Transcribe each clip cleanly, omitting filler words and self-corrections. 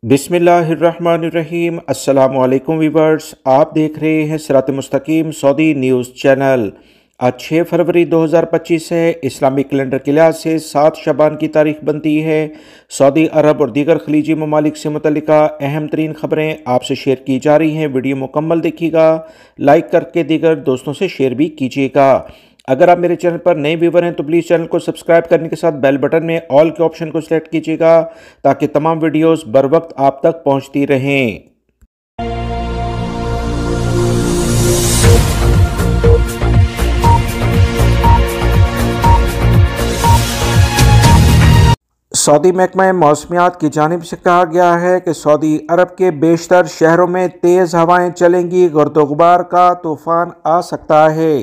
بسم اللہ الرحمن الرحیم۔ السلام علیکم ویورز، آپ دیکھ رہے ہیں صراط مستقیم سعودی نیوز چینل۔ آج 6 فروری 2025 ہے۔ اسلامی کیلنڈر کے لحاظ سے 7 شعبان کی تاریخ بنتی ہے۔ سعودی عرب اور دیگر خلیجی ممالک سے متعلقہ اہم ترین خبریں آپ سے شیئر کی جا رہی ہیں۔ ویڈیو مکمل دیکھیے گا، لائک کر کے دیگر دوستوں سے شیئر بھی کیجیے گا۔ اگر آپ میرے چینل پر نئے ویور ہیں تو پلیز چینل کو سبسکرائب کرنے کے ساتھ بیل بٹن میں آل کے آپشن کو سلیکٹ کیجیے گا تاکہ تمام ویڈیوز بر وقت آپ تک پہنچتی رہیں۔ سعودی محکمہ موسمیات کی جانب سے کہا گیا ہے کہ سعودی عرب کے بیشتر شہروں میں تیز ہوائیں چلیں گی، گرد و غبار کا طوفان آ سکتا ہے۔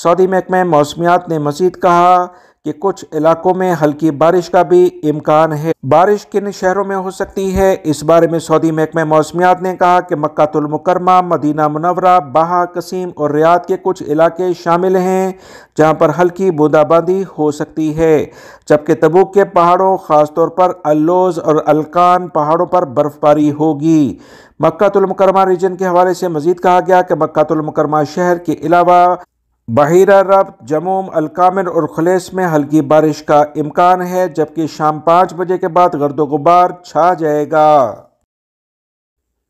سعودی محکمہ موسمیات نے مزید کہا کہ کچھ علاقوں میں ہلکی بارش کا بھی امکان ہے۔ بارش کن شہروں میں ہو سکتی ہے، اس بارے میں سعودی محکمہ موسمیات نے کہا کہ مکہ المکرمہ، مدینہ منورہ، بہا، قصیم اور ریاض کے کچھ علاقے شامل ہیں جہاں پر ہلکی بوندا باندی ہو سکتی ہے، جبکہ تبوک کے پہاڑوں خاص طور پر اللوز اور القان پہاڑوں پر برف باری ہوگی۔ مکہ المکرمہ ریجن کے حوالے سے مزید کہا گیا کہ مکہ المکرمہ شہر کے علاوہ بحیرہ ربط، جموم، القامر اور خلیص میں ہلکی بارش کا امکان ہے، جبکہ شام 5 بجے کے بعد گرد و غبار چھا جائے گا۔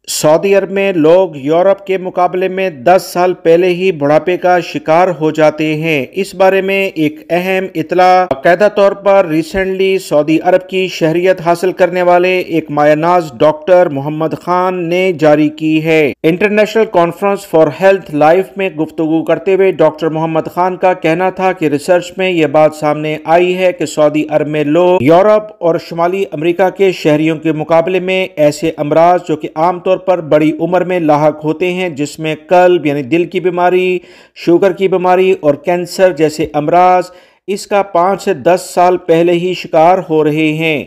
سعودی عرب میں لوگ یورپ کے مقابلے میں 10 سال پہلے ہی بڑھاپے کا شکار ہو جاتے ہیں۔ اس بارے میں ایک اہم اطلاع باقاعدہ طور پر ریسنٹلی سعودی عرب کی شہریت حاصل کرنے والے ایک مایہ ناز ڈاکٹر محمد خان نے جاری کی ہے۔ International conference for health life میں گفتگو کرتے ہوئے ڈاکٹر محمد خان کا کہنا تھا کہ ریسرچ میں یہ بات سامنے آئی ہے کہ سعودی عرب میں لوگ یورپ اور شمالی امریکہ کے شہریوں کے مقابلے میں ایسے امراض جو کہ عام طور پر بڑی عمر میں لاحق ہوتے ہیں، جس میں قلب یعنی دل کی بیماری، شوگر کی بیماری اور کینسر جیسے امراض، اس کا 5 سے 10 سال پہلے ہی شکار ہو رہے ہیں،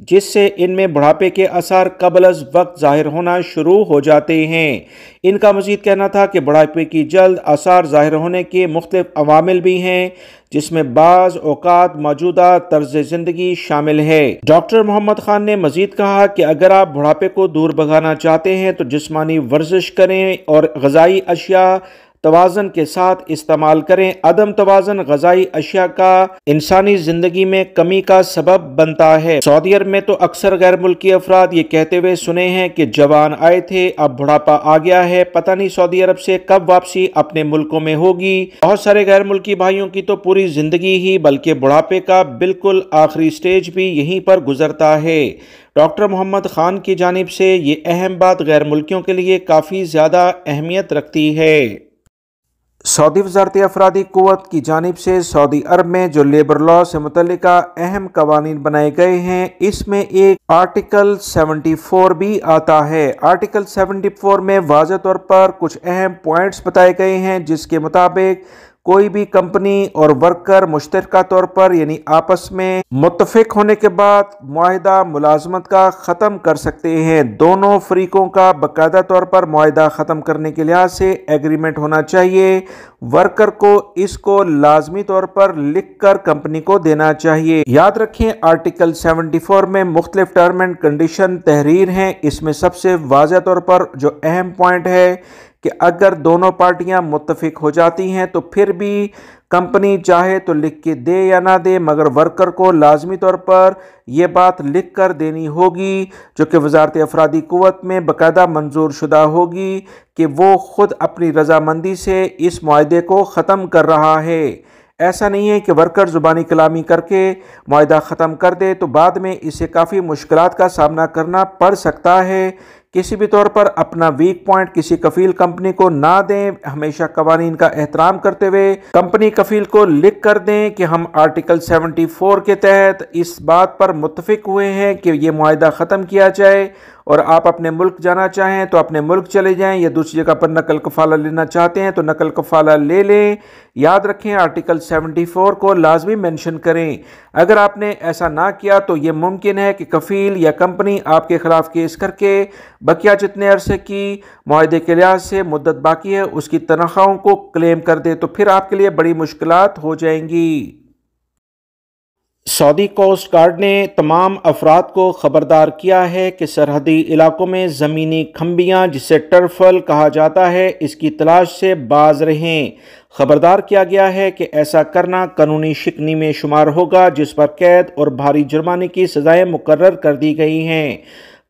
جس سے ان میں بڑھاپے کے آثار قبل از وقت ظاہر ہونا شروع ہو جاتے ہیں۔ ان کا مزید کہنا تھا کہ بڑھاپے کی جلد آثار ظاہر ہونے کے مختلف عوامل بھی ہیں، جس میں بعض اوقات موجودہ طرز زندگی شامل ہے۔ ڈاکٹر محمد خان نے مزید کہا کہ اگر آپ بڑھاپے کو دور بھگانا چاہتے ہیں تو جسمانی ورزش کریں اور غذائی اشیاء توازن کے ساتھ استعمال کریں۔ عدم توازن غذائی اشیاء کا انسانی زندگی میں کمی کا سبب بنتا ہے۔ سعودی عرب میں تو اکثر غیر ملکی افراد یہ کہتے ہوئے سنے ہیں کہ جوان آئے تھے، اب بڑھاپا آ گیا ہے، پتہ نہیں سعودی عرب سے کب واپسی اپنے ملکوں میں ہوگی۔ بہت سارے غیر ملکی بھائیوں کی تو پوری زندگی ہی بلکہ بڑھاپے کا بالکل آخری سٹیج بھی یہیں پر گزرتا ہے۔ ڈاکٹر محمد خان کی جانب سے یہ اہم بات غیر ملکیوں کے لیے کافی زیادہ اہمیت رکھتی ہے۔ سعودی وزارت افرادی قوت کی جانب سے سعودی عرب میں جو لیبر لا سے متعلقہ اہم قوانین بنائے گئے ہیں، اس میں ایک آرٹیکل 74 بھی آتا ہے۔ آرٹیکل 74 میں واضح طور پر کچھ اہم پوائنٹس بتائے گئے ہیں، جس کے مطابق کوئی بھی کمپنی اور ورکر مشترکہ طور پر یعنی آپس میں متفق ہونے کے بعد معاہدہ ملازمت کا ختم کر سکتے ہیں۔ دونوں فریقوں کا باقاعدہ طور پر معاہدہ ختم کرنے کے لحاظ سے ایگریمنٹ ہونا چاہیے۔ ورکر کو اس کو لازمی طور پر لکھ کر کمپنی کو دینا چاہیے۔ یاد رکھیں آرٹیکل 74 میں مختلف ٹرم اینڈ کنڈیشن تحریر ہیں۔ اس میں سب سے واضح طور پر جو اہم پوائنٹ ہے کہ اگر دونوں پارٹیاں متفق ہو جاتی ہیں تو پھر بھی کمپنی چاہے تو لکھ کے دے یا نہ دے، مگر ورکر کو لازمی طور پر یہ بات لکھ کر دینی ہوگی، جو کہ وزارت افرادی قوت میں باقاعدہ منظور شدہ ہوگی کہ وہ خود اپنی رضامندی سے اس معاہدے کو ختم کر رہا ہے۔ ایسا نہیں ہے کہ ورکر زبانی کلامی کر کے معاہدہ ختم کر دے تو بعد میں اسے کافی مشکلات کا سامنا کرنا پڑ سکتا ہے۔ کسی بھی طور پر اپنا ویک پوائنٹ کسی کفیل کمپنی کو نہ دیں، ہمیشہ قوانین کا احترام کرتے ہوئے کمپنی کفیل کو لکھ کر دیں کہ ہم آرٹیکل 74 کے تحت اس بات پر متفق ہوئے ہیں کہ یہ معاہدہ ختم کیا جائے، اور آپ اپنے ملک جانا چاہیں تو اپنے ملک چلے جائیں، یا دوسری جگہ پر نقل کفالہ لینا چاہتے ہیں تو نقل کفالہ لے لیں۔ یاد رکھیں آرٹیکل 74 کو لازمی مینشن کریں۔ اگر آپ نے ایسا نہ کیا تو یہ ممکن ہے کہ کفیل یا کمپنی آپ کے خلاف کیس کر کے بقیہ جتنے عرصے کی معاہدے کے لحاظ سے مدت باقی ہے اس کی تنخواہوں کو کلیم کر دے، تو پھر آپ کے لیے بڑی مشکلات ہو جائیں گی۔ سعودی کوسٹ گارڈ نے تمام افراد کو خبردار کیا ہے کہ سرحدی علاقوں میں زمینی کھمبیاں جسے ٹرفل کہا جاتا ہے اس کی تلاش سے باز رہیں۔ خبردار کیا گیا ہے کہ ایسا کرنا قانونی شکنی میں شمار ہوگا جس پر قید اور بھاری جرمانے کی سزائیں مقرر کر دی گئی ہیں۔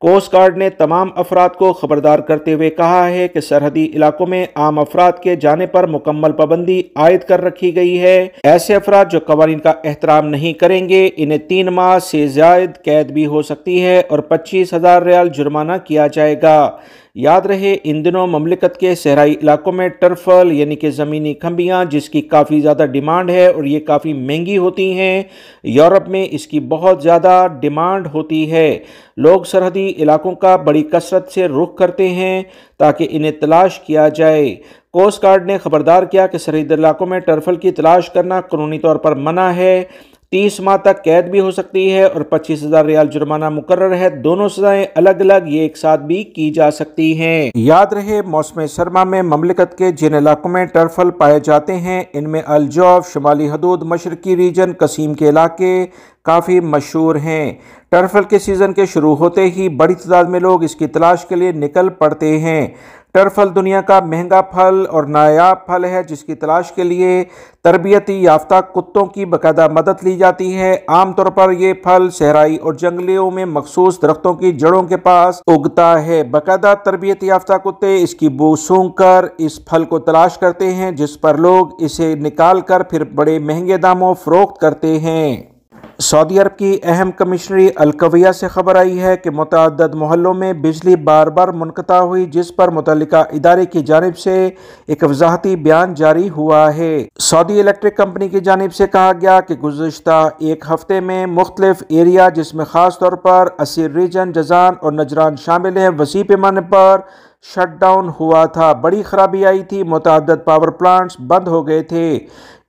کوسٹ گارڈ نے تمام افراد کو خبردار کرتے ہوئے کہا ہے کہ سرحدی علاقوں میں عام افراد کے جانے پر مکمل پابندی عائد کر رکھی گئی ہے۔ ایسے افراد جو قوانین کا احترام نہیں کریں گے انہیں 3 ماہ سے زائد قید بھی ہو سکتی ہے اور 25,000 ریال جرمانہ کیا جائے گا۔ یاد رہے ان دنوں مملکت کے صحرائی علاقوں میں ٹرفل یعنی کہ زمینی کھمبیاں جس کی کافی زیادہ ڈیمانڈ ہے اور یہ کافی مہنگی ہوتی ہیں، یورپ میں اس کی بہت زیادہ ڈیمانڈ ہوتی ہے۔ لوگ سرحدی علاقوں کا بڑی کثرت سے رخ کرتے ہیں تاکہ انہیں تلاش کیا جائے۔ کوسٹ گارڈ نے خبردار کیا کہ سرحدی علاقوں میں ٹرفل کی تلاش کرنا قانونی طور پر منع ہے، 30 ماہ تک قید بھی ہو سکتی ہے اور 25,000 ریال جرمانہ مقرر ہے۔ دونوں سزائیں الگ الگ یہ ایک ساتھ بھی کی جا سکتی ہیں۔ یاد رہے موسم سرما میں مملکت کے جن علاقوں میں ٹرفل پائے جاتے ہیں ان میں الجوف، شمالی حدود، مشرقی ریجن، قصیم کے علاقے کافی مشہور ہیں۔ ٹرفل کے سیزن کے شروع ہوتے ہی بڑی تعداد میں لوگ اس کی تلاش کے لیے نکل پڑتے ہیں۔ ٹرفل دنیا کا مہنگا پھل اور نایاب پھل ہے جس کی تلاش کے لیے تربیتی یافتہ کتوں کی باقاعدہ مدد لی جاتی ہے۔ عام طور پر یہ پھل صحرائی اور جنگلوں میں مخصوص درختوں کی جڑوں کے پاس اگتا ہے۔ باقاعدہ تربیتی یافتہ کتے اس کی بو سونگھ کر اس پھل کو تلاش کرتے ہیں جس پر لوگ اسے نکال کر پھر بڑے مہنگے داموں فروخت کرتے ہیں۔ سعودی عرب کی اہم کمشنری القویہ سے خبر آئی ہے کہ متعدد محلوں میں بجلی بار بار منقطع ہوئی جس پر متعلقہ ادارے کی جانب سے ایک وضاحتی بیان جاری ہوا ہے۔ سعودی الیکٹرک کمپنی کی جانب سے کہا گیا کہ گزشتہ ایک ہفتے میں مختلف ایریا جس میں خاص طور پر عسیر ریجن، جازان اور نجران شامل ہیں وسیع پیمانے پر شٹ ڈاؤن ہوا تھا۔ بڑی خرابی آئی تھی، متعدد پاور پلانٹس بند ہو گئے تھے۔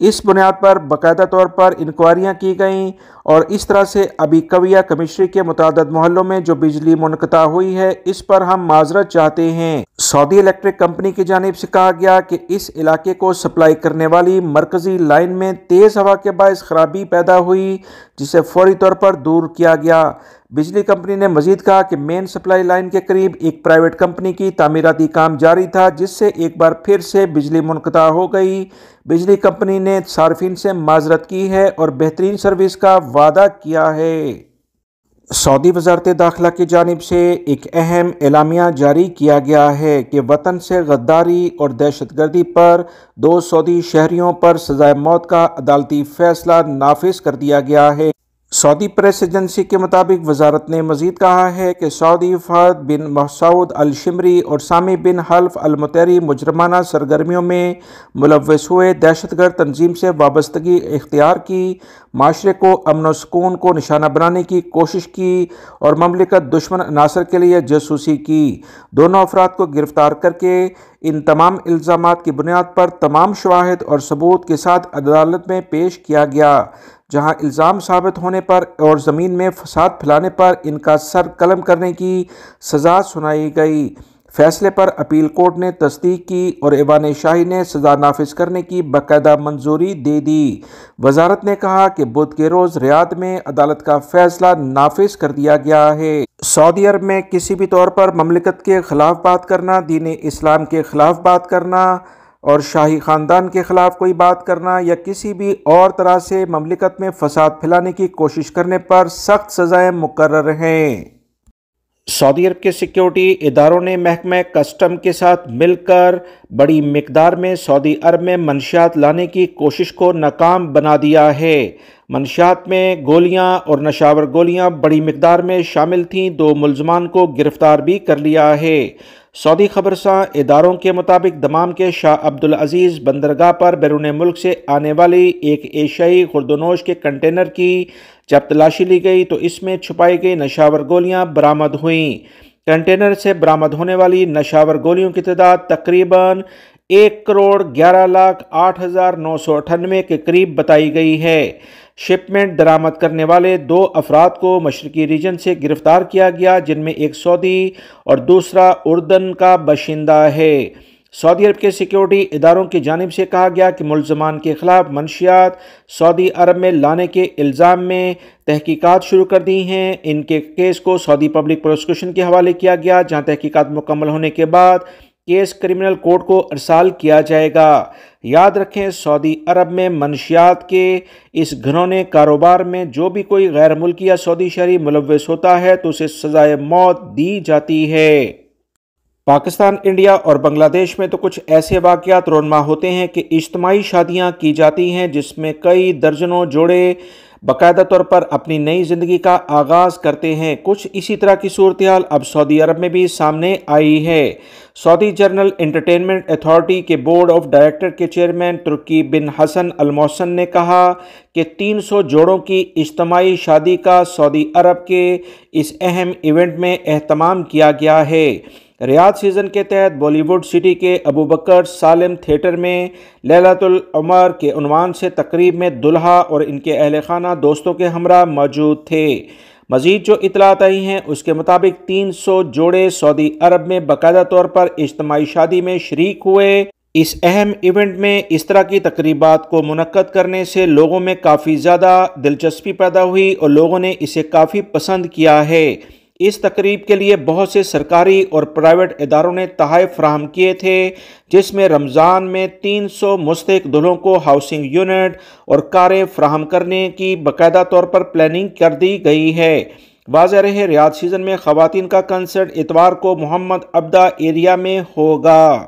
اس بنیاد پر باقاعدہ طور پر انکوائریاں کی گئیں اور اس طرح سے ابھی کویہ کمشنری کے متعدد محلوں میں جو بجلی منقطع ہوئی ہے اس پر ہم معذرت چاہتے ہیں۔ سعودی الیکٹرک کمپنی کی جانب سے کہا گیا کہ اس علاقے کو سپلائی کرنے والی مرکزی لائن میں تیز ہوا کے باعث خرابی پیدا ہوئی جسے فوری طور پر دور کیا گیا۔ بجلی کمپنی نے مزید کہا کہ مین سپلائی لائن کے قریب ایک پرائیویٹ کمپنی کی تعمیراتی کام جاری تھا جس سے ایک بار پھر سے بجلی منقطع ہو گئی۔ بجلی کمپنی نے صارفین سے معذرت کی ہے اور بہترین سروس کا وعدہ کیا ہے۔ سعودی وزارت داخلہ کی جانب سے ایک اہم اعلامیہ جاری کیا گیا ہے کہ وطن سے غداری اور دہشت گردی پر 2 سعودی شہریوں پر سزائے موت کا عدالتی فیصلہ نافذ کر دیا گیا ہے۔ سعودی پریس ایجنسی کے مطابق وزارت نے مزید کہا ہے کہ سعودی فہد بن مسعود الشمری اور سامی بن حلف المطیری مجرمانہ سرگرمیوں میں ملوث ہوئے، دہشت گرد تنظیم سے وابستگی اختیار کی، معاشرے کو امن و سکون کو نشانہ بنانے کی کوشش کی اور مملکت دشمن عناصر کے لیے جاسوسی کی۔ دونوں افراد کو گرفتار کر کے ان تمام الزامات کی بنیاد پر تمام شواہد اور ثبوت کے ساتھ عدالت میں پیش کیا گیا، جہاں الزام ثابت ہونے پر اور زمین میں فساد پھیلانے پر ان کا سر قلم کرنے کی سزا سنائی گئی۔ فیصلے پر اپیل کورٹ نے تصدیق کی اور ایوان شاہی نے سزا نافذ کرنے کی باقاعدہ منظوری دے دی۔ وزارت نے کہا کہ بدھ کے روز ریاض میں عدالت کا فیصلہ نافذ کر دیا گیا ہے۔ سعودی عرب میں کسی بھی طور پر مملکت کے خلاف بات کرنا، دین اسلام کے خلاف بات کرنا اور شاہی خاندان کے خلاف کوئی بات کرنا یا کسی بھی اور طرح سے مملکت میں فساد پھیلانے کی کوشش کرنے پر سخت سزائیں مقرر ہیں۔ سعودی عرب کے سیکیورٹی اداروں نے محکمہ کسٹم کے ساتھ مل کر بڑی مقدار میں سعودی عرب میں منشیات لانے کی کوشش کو ناکام بنا دیا ہے۔ منشیات میں گولیاں اور نشاور گولیاں بڑی مقدار میں شامل تھیں۔ 2 ملزمان کو گرفتار بھی کر لیا ہے۔ سعودی خبرساں اداروں کے مطابق دمام کے شاہ عبدالعزیز بندرگاہ پر بیرون ملک سے آنے والی ایک ایشیائی خوردونوش کے کنٹینر کی جب تلاشی لی گئی تو اس میں چھپائی گئی نشاور گولیاں برآمد ہوئیں۔ کنٹینر سے برآمد ہونے والی نشاور گولیوں کی تعداد تقریباً 1,11,08,998 کے قریب بتائی گئی ہے۔ شپمنٹ درآمد کرنے والے 2 افراد کو مشرقی ریجن سے گرفتار کیا گیا جن میں ایک سعودی اور دوسرا اردن کا باشندہ ہے۔ سعودی عرب کے سیکیورٹی اداروں کی جانب سے کہا گیا کہ ملزمان کے خلاف منشیات سعودی عرب میں لانے کے الزام میں تحقیقات شروع کر دی ہیں۔ ان کے کیس کو سعودی پبلک پروسیکیوشن کے حوالے کیا گیا، جہاں تحقیقات مکمل ہونے کے بعد کیس کرمنل کورٹ کو ارسال کیا جائے گا۔ یاد رکھیں، سعودی عرب میں منشیات کے اس گھنونے کاروبار میں جو بھی کوئی غیر ملکی یا سعودی شہری ملوث ہوتا ہے تو اسے سزائے موت دی جاتی ہے۔ پاکستان، انڈیا اور بنگلہ دیش میں تو کچھ ایسے واقعات رونما ہوتے ہیں کہ اجتماعی شادیاں کی جاتی ہیں جس میں کئی درجنوں جوڑے باقاعدہ طور پر اپنی نئی زندگی کا آغاز کرتے ہیں۔ کچھ اسی طرح کی صورتحال اب سعودی عرب میں بھی سامنے آئی ہے۔ سعودی جنرل انٹرٹینمنٹ اتھارٹی کے بورڈ آف ڈائریکٹر کے چیئرمین ترکی بن حسن المحسن نے کہا کہ 300 جوڑوں کی اجتماعی شادی کا سعودی عرب کے اس اہم ایونٹ میں اہتمام کیا گیا ہے۔ ریاض سیزن کے تحت بالی ووڈ سٹی کے ابوبکر سالم تھیٹر میں لیلۃ العمر کے عنوان سے تقریب میں دلہا اور ان کے اہل خانہ دوستوں کے ہمراہ موجود تھے۔ مزید جو اطلاعات آئی ہیں اس کے مطابق 300 جوڑے سعودی عرب میں باقاعدہ طور پر اجتماعی شادی میں شریک ہوئے۔ اس اہم ایونٹ میں اس طرح کی تقریبات کو منعقد کرنے سے لوگوں میں کافی زیادہ دلچسپی پیدا ہوئی اور لوگوں نے اسے کافی پسند کیا ہے۔ اس تقریب کے لیے بہت سے سرکاری اور پرائیویٹ اداروں نے تحائف فراہم کیے تھے، جس میں رمضان میں 300 مستحق دلہوں کو ہاؤسنگ یونٹ اور کاریں فراہم کرنے کی باقاعدہ طور پر پلاننگ کر دی گئی ہے۔ واضح رہے، ریاض سیزن میں خواتین کا کنسرٹ اتوار کو محمد عبدہ ایریا میں ہوگا۔